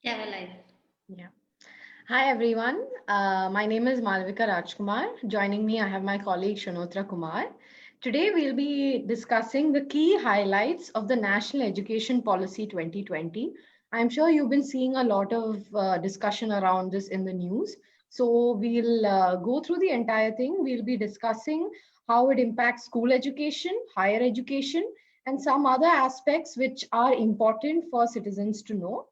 Yeah, we're live. Yeah. Hi, everyone. My name is Malvika Rajkumar. Joining me, I have my colleague Shanotra Kumar. Today, we'll be discussing the key highlights of the National Education Policy 2020. I'm sure you've been seeing a lot of discussion around this in the news. So we'll go through the entire thing. We'll be discussing how it impacts school education, higher education, and some other aspects which are important for citizens to know.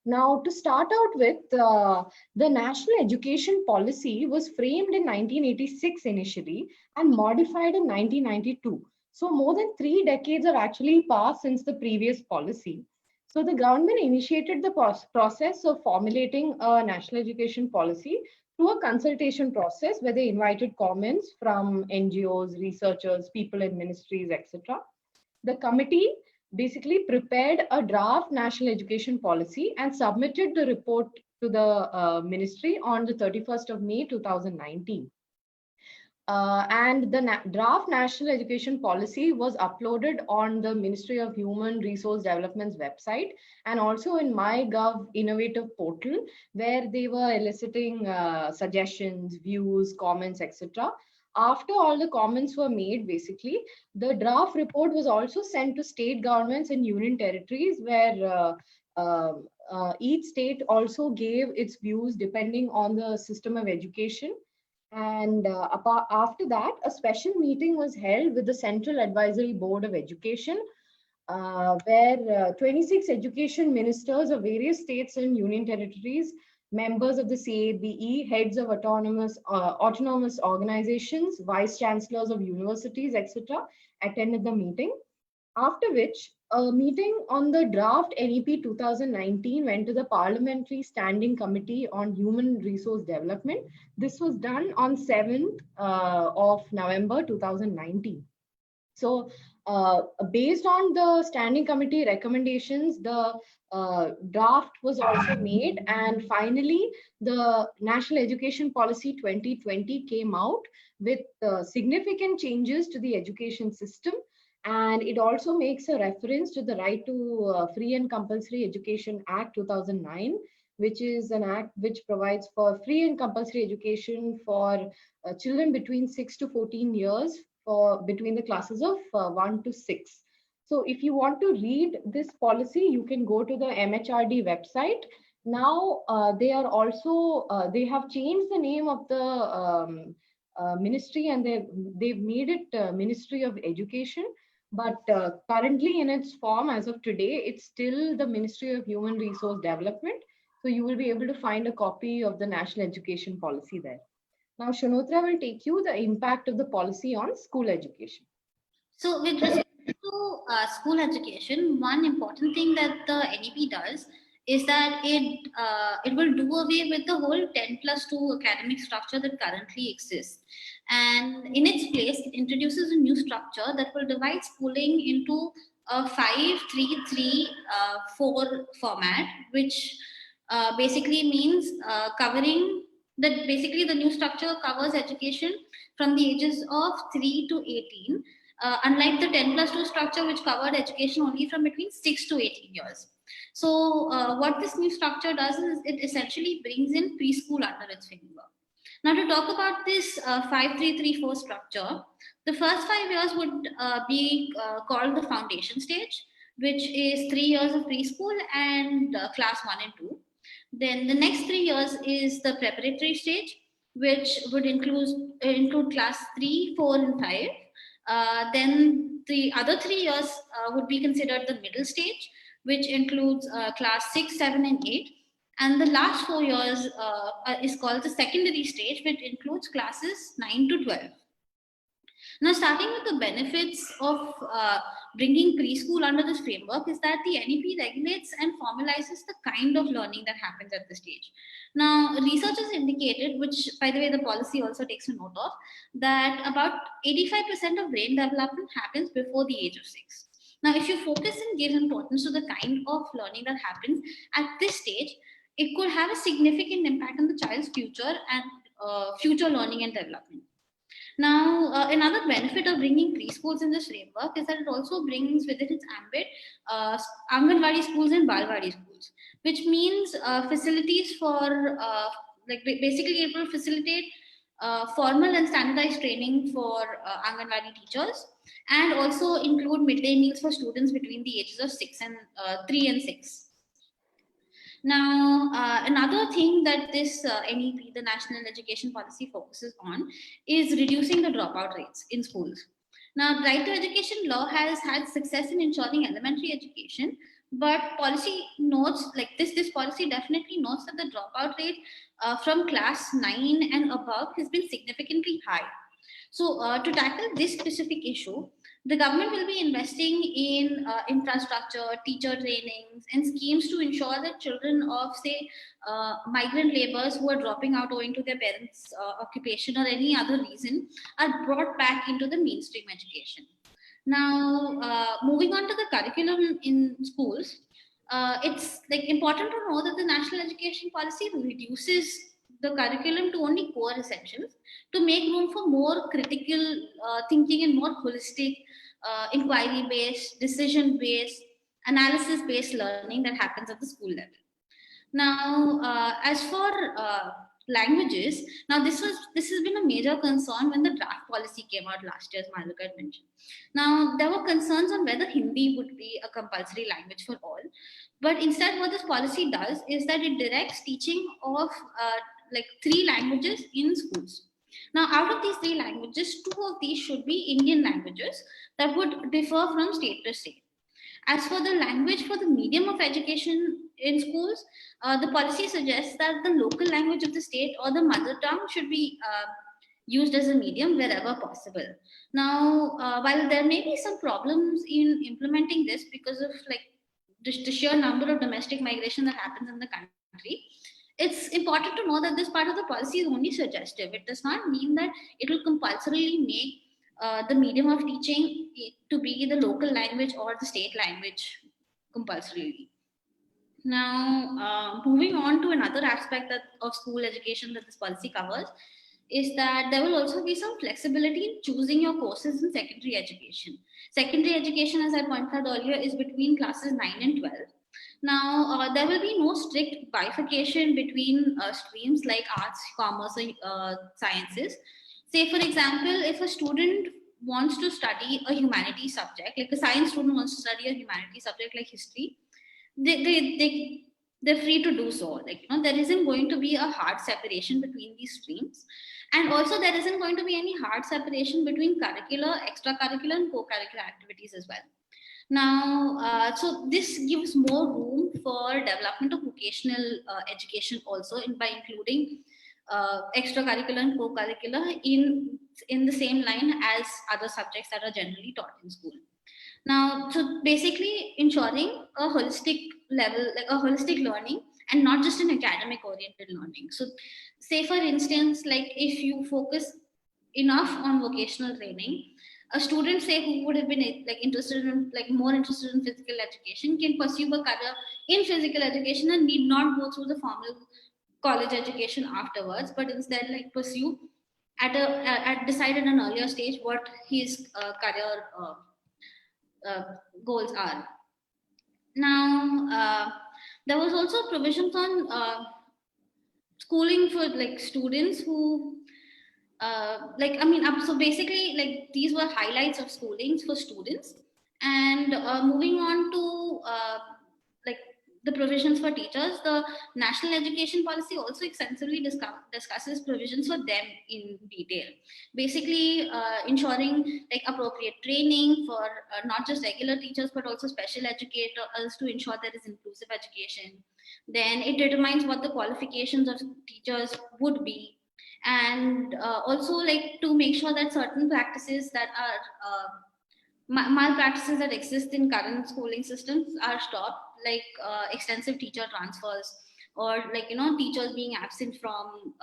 Now, to start out with, the National Education Policy was framed in 1986 initially and modified in 1992. So, more than 3 decades have actually passed since the previous policy. So, the government initiated the process of formulating a national education policy through a consultation process where they invited comments from NGOs, researchers, people in ministries, etc. The committee basically prepared a draft national education policy and submitted the report to the ministry on the 31st of May 2019. And the draft national education policy was uploaded on the Ministry of Human Resource Development's website and also in MyGov Innovative portal, where they were eliciting suggestions, views, comments, etc. After all the comments were made, basically, the draft report was also sent to state governments and union territories, where each state also gave its views depending on the system of education. And after that, a special meeting was held with the Central Advisory Board of Education, where 26 education ministers of various states and union territories, members of the CABE, heads of autonomous organizations, vice chancellors of universities, etc., attended the meeting. After which, a meeting on the draft NEP 2019 went to the Parliamentary Standing Committee on Human Resource Development. This was done on 7th of November 2019. So, based on the standing committee recommendations, the draft was also made, and finally, the National Education Policy 2020 came out with significant changes to the education system. And it also makes a reference to the Right to Free and Compulsory Education Act 2009, which is an act which provides for free and compulsory education for children between 6 to 14 years for between the classes of 1 to 6. So if you want to read this policy, you can go to the MHRD website. Now they are also they have changed the name of the ministry, and they've made it Ministry of Education. But currently in its form as of today, it's still the Ministry of Human Resource Development. So you will be able to find a copy of the National Education Policy there. Now, Shanotra will take you the impact of the policy on school education. So with respect to school education, one important thing that the NEP does is that it will do away with the whole 10+2 academic structure that currently exists. And in its place, it introduces a new structure that will divide schooling into a 5-3-3-4 format, which basically means covering that basically the new structure covers education from the ages of 3 to 18, unlike the 10+2 structure, which covered education only from between 6 to 18 years. So, what this new structure does is it essentially brings in preschool under its framework. Now, to talk about this 5-3-3-4 structure, the first 5 years would be called the foundation stage, which is 3 years of preschool and class 1 and 2. Then the next 3 years is the preparatory stage, which would include class 3, 4, and 5. Then the other 3 years would be considered the middle stage, which includes class 6, 7, and 8. And the last 4 years is called the secondary stage, which includes classes 9 to 12. Now, starting with the benefits of bringing preschool under this framework is that the NEP regulates and formalizes the kind of learning that happens at this stage. Now, research has indicated, which by the way the policy also takes a note of, that about 85% of brain development happens before the age of 6. Now, if you focus and give importance to the kind of learning that happens at this stage, it could have a significant impact on the child's future and future learning and development. Now, another benefit of bringing preschools in this framework is that it also brings within its ambit Anganwadi schools and Balwadi schools, which means facilities for basically it will facilitate formal and standardized training for Anganwadi teachers, and also include midday meals for students between the ages of 3 and 6. Now, another thing that this NEP, the National Education Policy, focuses on is reducing the dropout rates in schools. Now, right to education law has had success in ensuring elementary education, but policy notes like this policy definitely notes that the dropout rate from class 9 and above has been significantly high. So, to tackle this specific issue, the government will be investing in infrastructure, teacher trainings, and schemes to ensure that children of, say, migrant laborers who are dropping out owing to their parents' occupation or any other reason are brought back into the mainstream education. Now, moving on to the curriculum in schools, it's like important to know that the national education policy reduces the curriculum to only core essentials to make room for more critical thinking and more holistic, inquiry based, decision based, analysis based learning that happens at the school level. Now, as for languages, now this has been a major concern when the draft policy came out last year, as Malvika had mentioned. Now, there were concerns on whether Hindi would be a compulsory language for all, but instead, what this policy does is that it directs teaching of three languages in schools. Now, out of these three languages, two of these should be Indian languages that would differ from state to state. As for the language for the medium of education in schools, the policy suggests that the local language of the state or the mother tongue should be used as a medium wherever possible. Now, while there may be some problems in implementing this because of the sheer number of domestic migration that happens in the country, it's important to know that this part of the policy is only suggestive. It does not mean that it will compulsorily make the medium of teaching to be the local language or the state language compulsorily. Now, moving on to another aspect of school education that this policy covers is that there will also be some flexibility in choosing your courses in secondary education. Secondary education, as I pointed out earlier, is between classes 9 and 12. Now, there will be no strict bifurcation between streams like arts, commerce, or sciences. Say, for example, if a student wants to study a humanities subject, like a science student wants to study a humanities subject like history, they're free to do so. There isn't going to be a hard separation between these streams. And also, there isn't going to be any hard separation between curricular, extracurricular, and co-curricular activities as well. Now, so this gives more room for development of vocational education also by including extracurricular and co-curricular in the same line as other subjects that are generally taught in school. Now, so basically ensuring a holistic level, like a holistic learning and not just an academic oriented learning. So say for instance, like if you focus enough on vocational training, a student say who would have been more interested in physical education can pursue a career in physical education and need not go through the formal college education afterwards, but instead pursue at decide at an earlier stage what his career goals are. Now, there was also provisions on schooling for students who so basically these were highlights of schoolings for students. And moving on to the provisions for teachers, the national education policy also extensively discusses provisions for them in detail, basically ensuring appropriate training for not just regular teachers but also special educators to ensure there is inclusive education. Then it determines what the qualifications of teachers would be, and also to make sure that certain practices that are malpractices that exist in current schooling systems are stopped, extensive teacher transfers or teachers being absent from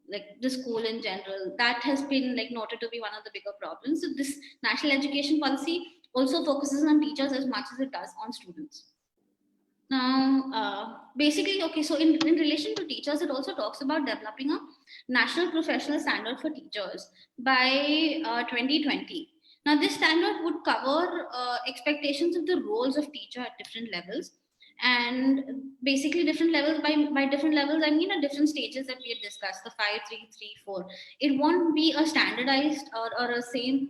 the school in general. That has been noted to be one of the bigger problems. So this national education policy also focuses on teachers as much as it does on students. Now, basically, okay, so in relation to teachers, it also talks about developing a national professional standard for teachers by 2020. Now, this standard would cover expectations of the roles of teacher at different levels, And basically different levels, by different levels I mean at different stages that we have discussed, the 5 3 3 4. It won't be a standardized or a same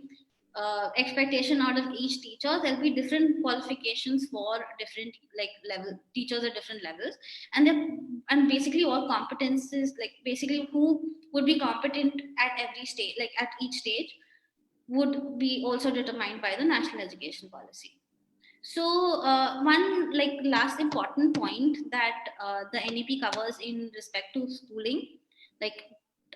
expectation out of each teacher. There'll be different qualifications for different like level teachers at different levels. And basically all competences, like basically who would be competent at every stage, like at each stage, would be also determined by the national education policy. So one like last important point that the NEP covers in respect to schooling, like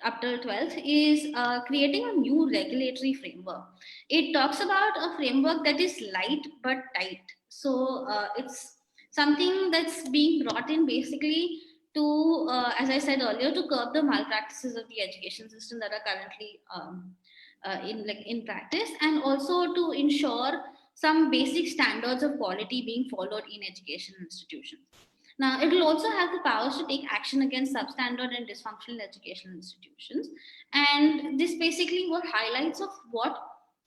up till 12th, is creating a new regulatory framework. It talks about a framework that is light but tight. So it's something that's being brought in basically to, as I said earlier, to curb the malpractices of the education system that are currently in practice, and also to ensure some basic standards of quality being followed in education institutions. Now, it will also have the powers to take action against substandard and dysfunctional educational institutions. And this basically what highlights of what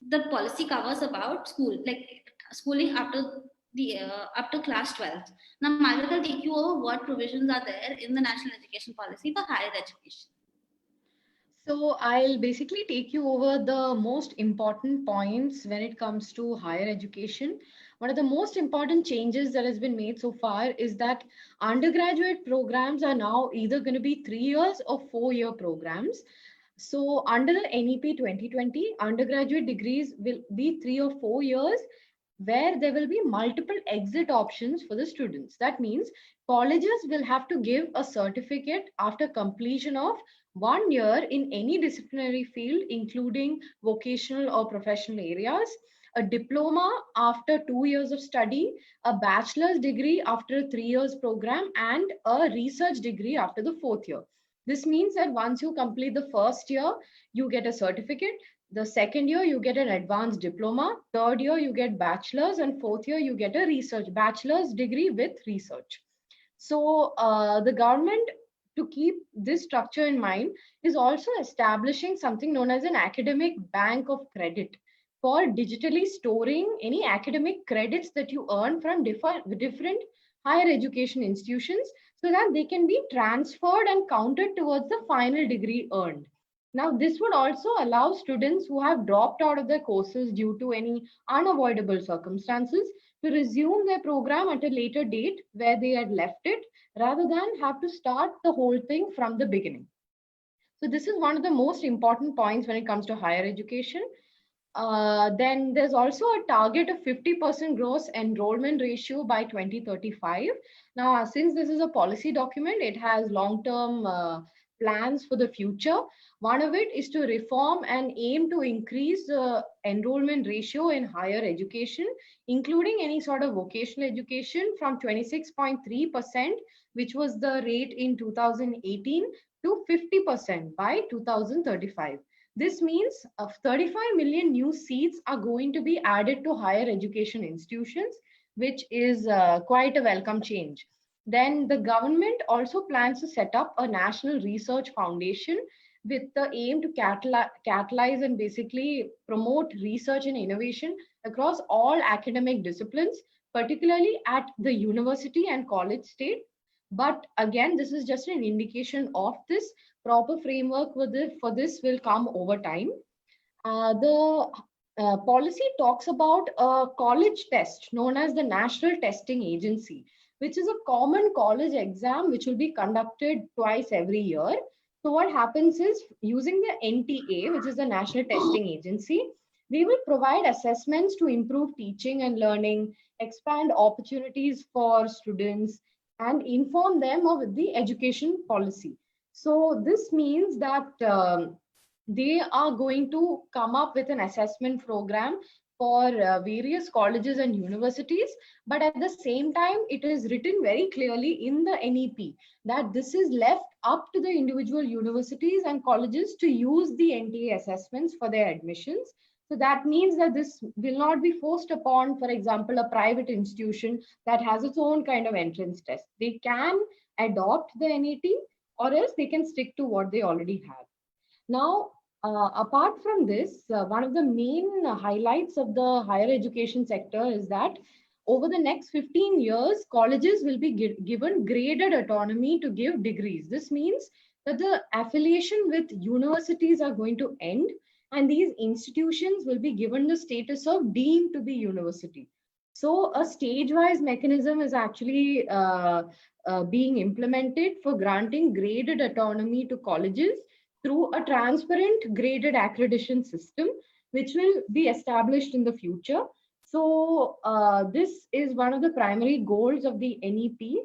the policy covers about school, like schooling up to the up to class 12th. Now, Malvika will take you over what provisions are there in the national education policy for higher education. So I'll basically take you over the most important points when it comes to higher education. One of the most important changes that has been made so far is that undergraduate programs are now either going to be 3 years or 4-year programs. So under the NEP 2020, undergraduate degrees will be 3 or 4 years, where there will be multiple exit options for the students. That means colleges will have to give a certificate after completion of 1 year in any disciplinary field, including vocational or professional areas, a diploma after 2 years of study, a bachelor's degree after a 3 years program, and a research degree after the 4th year. This means that once you complete the first year, you get a certificate. The second year, you get an advanced diploma. Third year, you get bachelor's. And fourth year, you get a research bachelor's degree with research. So the government, to keep this structure in mind, is also establishing something known as an academic bank of credit for digitally storing any academic credits that you earn from different higher education institutions, so that they can be transferred and counted towards the final degree earned. Now, this would also allow students who have dropped out of their courses due to any unavoidable circumstances to resume their program at a later date where they had left it, rather than have to start the whole thing from the beginning. So this is one of the most important points when it comes to higher education. Then there's also a target of 50% gross enrollment ratio by 2035. Now, since this is a policy document, it has long-term plans for the future. One of it is to reform and aim to increase the enrollment ratio in higher education, including any sort of vocational education, from 26.3%, which was the rate in 2018, to 50% by 2035. This means 35 million new seats are going to be added to higher education institutions, which is quite a welcome change. Then the government also plans to set up a national research foundation with the aim to catalyze and basically promote research and innovation across all academic disciplines, particularly at the university and college state. But again, this is just an indication of this. Proper framework for this will come over time. The policy talks about a college test known as the National Testing Agency, which is a common college exam which will be conducted twice every year. So what happens is, using the NTA, which is the National Testing Agency, they will provide assessments to improve teaching and learning, expand opportunities for students, and inform them of the education policy. So this means that they are going to come up with an assessment program for various colleges and universities. But at the same time, it is written very clearly in the NEP that this is left up to the individual universities and colleges to use the NTA assessments for their admissions. So that means that this will not be forced upon, for example, a private institution that has its own kind of entrance test. They can adopt the NET, or else they can stick to what they already have. Now, apart from this, one of the main highlights of the higher education sector is that over the next 15 years, colleges will be given graded autonomy to give degrees. This means that the affiliation with universities are going to end, and these institutions will be given the status of deemed to be university. So a stage-wise mechanism is actually being implemented for granting graded autonomy to colleges through a transparent graded accreditation system, which will be established in the future. So this is one of the primary goals of the NEP.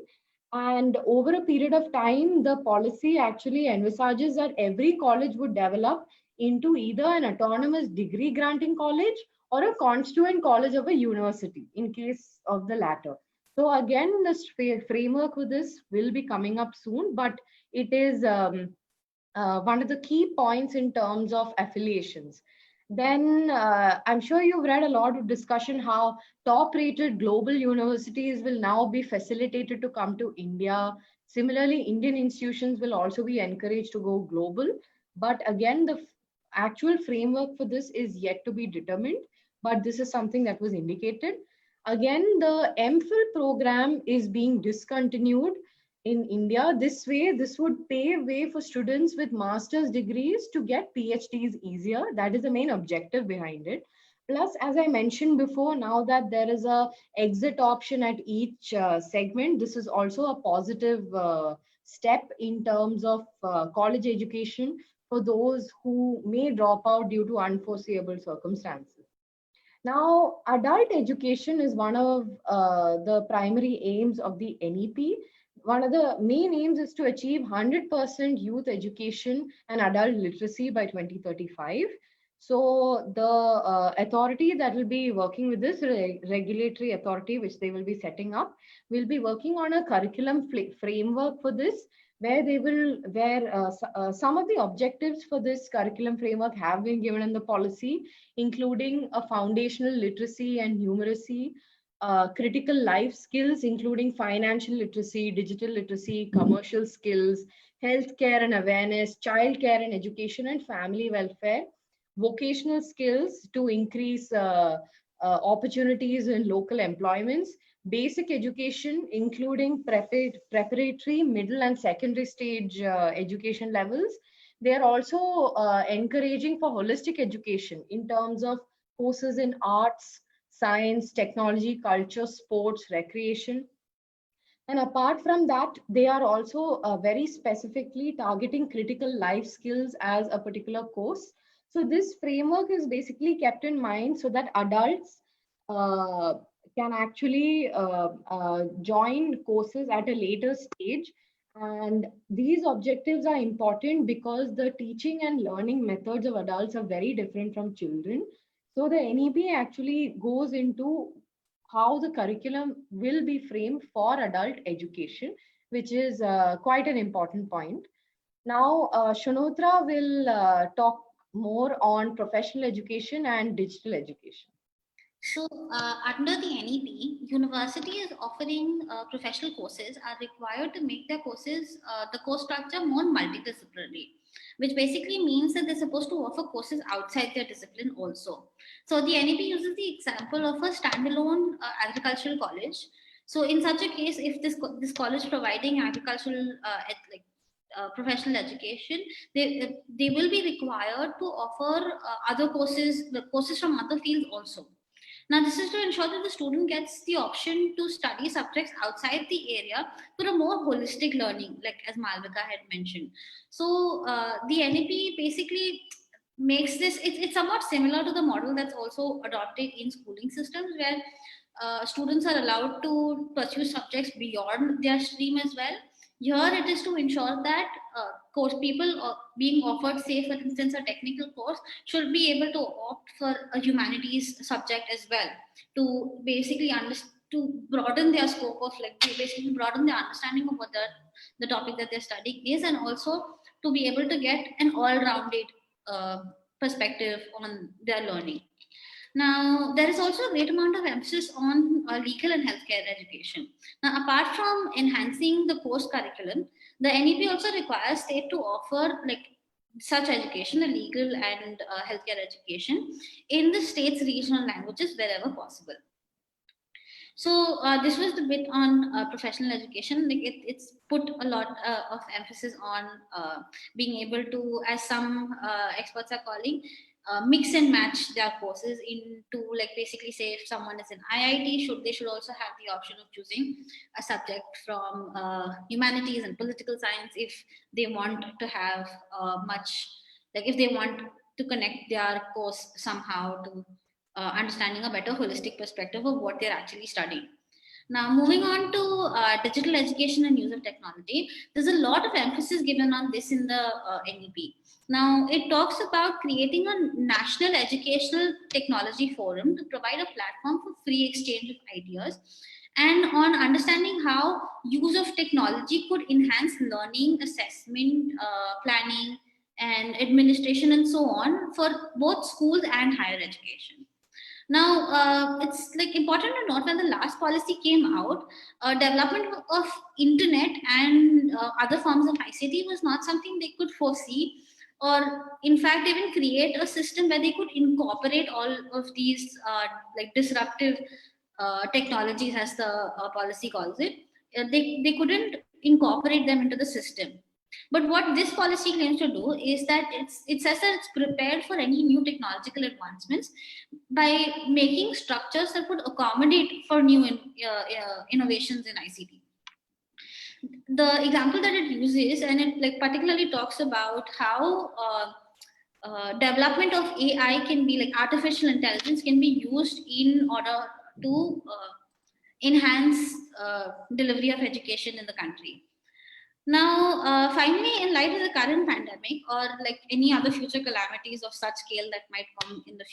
And over a period of time, the policy actually envisages that every college would develop into either an autonomous degree granting college or a constituent college of a university in case of the latter. So again, the framework for this will be coming up soon, but it is one of the key points in terms of affiliations. Then I'm sure you've read a lot of discussion how top rated global universities will now be facilitated to come to India. Similarly, Indian institutions will also be encouraged to go global. But again, the actual framework for this is yet to be determined, but this is something that was indicated. Again, the MPhil program is being discontinued in India. This way, this would pave way for students with master's degrees to get PhDs easier. That is the main objective behind it. Plus, as I mentioned before, now that there is a exit option at each segment, this is also a positive step in terms of college education for those who may drop out due to unforeseeable circumstances. Now, adult education is one of the primary aims of the NEP. One of the main aims is to achieve 100% youth education and adult literacy by 2035. So the authority that will be working with this regulatory authority, which they will be setting up, will be working on a curriculum framework for this, where they will, some of the objectives for this curriculum framework have been given in the policy, including a foundational literacy and numeracy, critical life skills, including financial literacy, digital literacy, commercial skills, healthcare and awareness, childcare and education, and family welfare, vocational skills to increase opportunities in local employments, basic education, including preparatory, middle, and secondary stage education levels. They are also encouraging for holistic education in terms of courses in arts, science, technology, culture, sports, recreation. And apart from that, they are also very specifically targeting critical life skills as a particular course. So this framework is basically kept in mind so that adults uh, can actually join courses at a later stage. And these objectives are important because the teaching and learning methods of adults are very different from children. So the NEP actually goes into how the curriculum will be framed for adult education, which is quite an important point. Now, Shanotra will talk more on professional education and digital education. So, under the NEP, universities offering professional courses are required to make their courses, the course structure more multidisciplinary, which basically means that they're supposed to offer courses outside their discipline also. So, the NEP uses the example of a standalone agricultural college. So, in such a case, if this college providing agricultural professional education, they will be required to offer other courses, the courses from other fields also. Now, this is to ensure that the student gets the option to study subjects outside the area for a more holistic learning, like as Malvika had mentioned. So, the NEP basically makes this, it's somewhat similar to the model that's also adopted in schooling systems, where students are allowed to pursue subjects beyond their stream as well. Here, it is to ensure that course people being offered, say, for instance, a technical course, should be able to opt for a humanities subject as well, to basically to broaden their scope of, like, to basically broaden their understanding of what the topic that they're studying is, and also to be able to get an all-rounded perspective on their learning. Now, there is also a great amount of emphasis on legal and healthcare education. Now, apart from enhancing the course curriculum, the NEP also requires state to offer, like, such education, the legal and healthcare education, in the state's regional languages wherever possible. So this was the bit on professional education. Like it's put a lot of emphasis on being able to, as some experts are calling, mix and match their courses into, like, basically say if someone is in IIT, they should also have the option of choosing a subject from humanities and political science if they want to have much, like if they want to connect their course somehow to understanding a better holistic perspective of what they're actually studying. Now, moving on to digital education and use of technology, there's a lot of emphasis given on this in the NEP. Now, it talks about creating a national educational technology forum to provide a platform for free exchange of ideas and on understanding how use of technology could enhance learning, assessment, planning, and administration, and so on for both schools and higher education. Now, it's like important to note when the last policy came out, development of internet and other forms of ICT was not something they could foresee, or in fact even create a system where they could incorporate all of these like disruptive technologies, as the policy calls it. They couldn't incorporate them into the system. But what this policy claims to do is that it says that it's prepared for any new technological advancements by making structures that would accommodate for new innovations in ICT. The example that it uses, and it like particularly talks about how development of AI can be, like artificial intelligence can be used in order to enhance delivery of education in the country. Now, finally, in light of the current pandemic or like any other future calamities of such scale that might come in the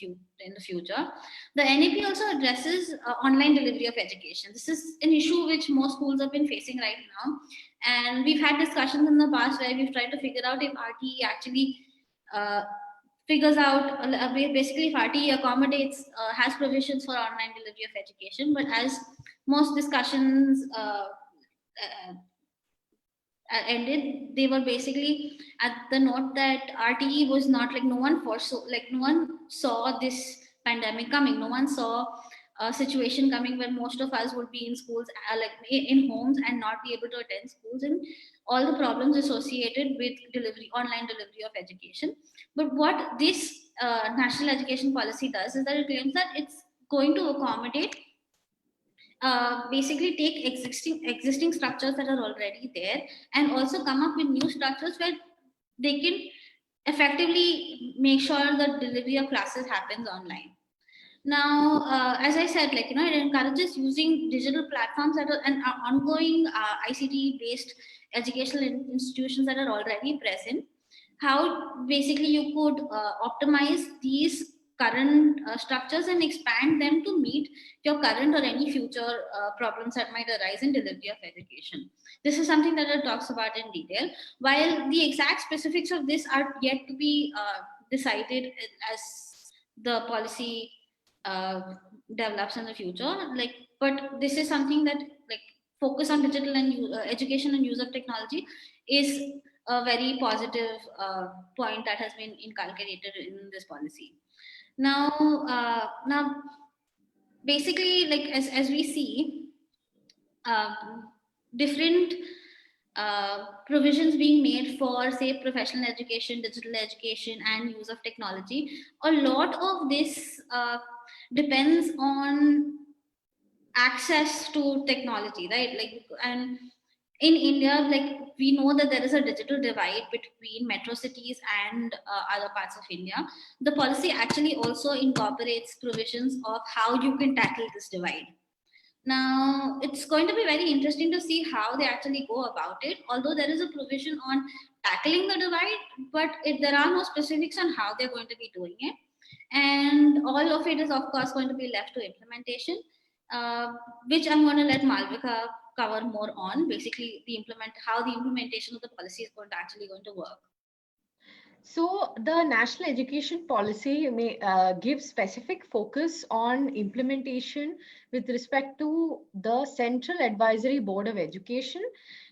future, the NEP also addresses online delivery of education. This is an issue which most schools have been facing right now, and we've had discussions in the past where we've tried to figure out if RTE actually uh, figures out basically if RTE accommodates has provisions for online delivery of education, but as most discussions ended, they were basically at the note that RTE was not, like, no one foresaw, like no one saw this pandemic coming. No one saw a situation coming where most of us would be in schools, like in homes, and not be able to attend schools, and all the problems associated with online delivery of education. But what this national education policy does is that it claims that it's going to accommodate, basically take existing structures that are already there and also come up with new structures where they can effectively make sure that delivery of classes happens online. Now, as I said, like, it encourages using digital platforms that are and ongoing ICT based educational institutions that are already present. How basically you could optimize these current structures and expand them to meet your current or any future problems that might arise in delivery of education. This is something that it talks about in detail. While the exact specifics of this are yet to be decided as the policy develops in the future, like, but this is something that, like, focus on digital and education and use of technology is a very positive point that has been inculcated in this policy. Now, basically, like, as we see, different provisions being made for, say, professional education, digital education, and use of technology. A lot of this depends on access to technology, right? Like, and in India, like, we know that there is a digital divide between metro cities and other parts of India. The policy actually also incorporates provisions of how you can tackle this divide. Now, it's going to be very interesting to see how they actually go about it, although there is a provision on tackling the divide, but there are no specifics on how they're going to be doing it. And all of it is, of course, going to be left to implementation, which I'm going to let Malvika cover more on, basically how the implementation of the policy is going to work. So the national education policy may give specific focus on implementation with respect to the Central Advisory Board of Education.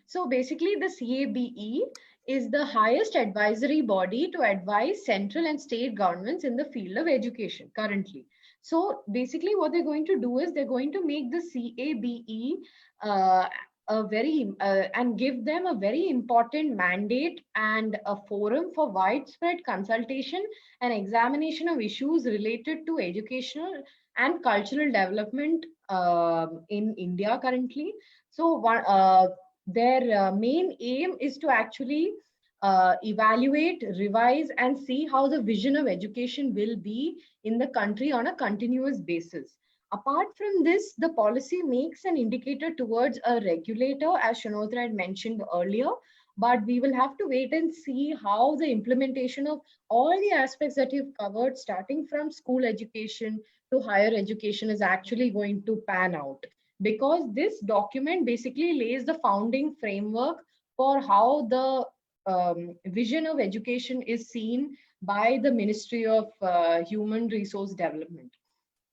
So basically the CABE is the highest advisory body to advise central and state governments in the field of education currently. So basically what they're going to do is they're going to make the CABE and give them a very important mandate and a forum for widespread consultation and examination of issues related to educational and cultural development in India currently. So their main aim is to actually evaluate, revise, and see how the vision of education will be in the country on a continuous basis. Apart from this, the policy makes an indicator towards a regulator, as Shanotra had mentioned earlier, but we will have to wait and see how the implementation of all the aspects that you've covered, starting from school education to higher education, is actually going to pan out. Because this document basically lays the founding framework for how the vision of education is seen by the Ministry of Human Resource Development.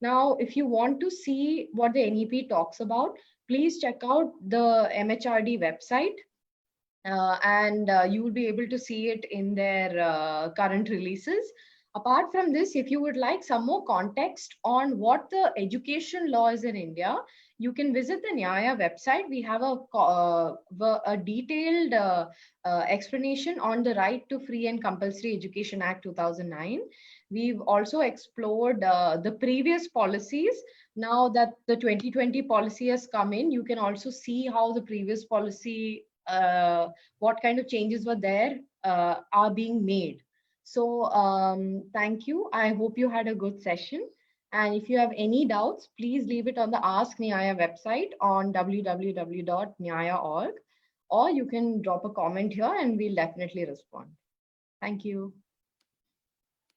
Now, if you want to see what the NEP talks about, please check out the MHRD website, and you will be able to see it in their current releases. Apart from this, if you would like some more context on what the education law is in India, you can visit the Nyaya website. We have a detailed explanation on the Right to Free and Compulsory Education Act 2009. We've also explored the previous policies. Now that the 2020 policy has come in, you can also see how the previous policy, what kind of changes were there, are being made. So thank you. I hope you had a good session. And if you have any doubts, please leave it on the Ask Nyaya website on www.nyaya.org, or you can drop a comment here and we'll definitely respond. Thank you.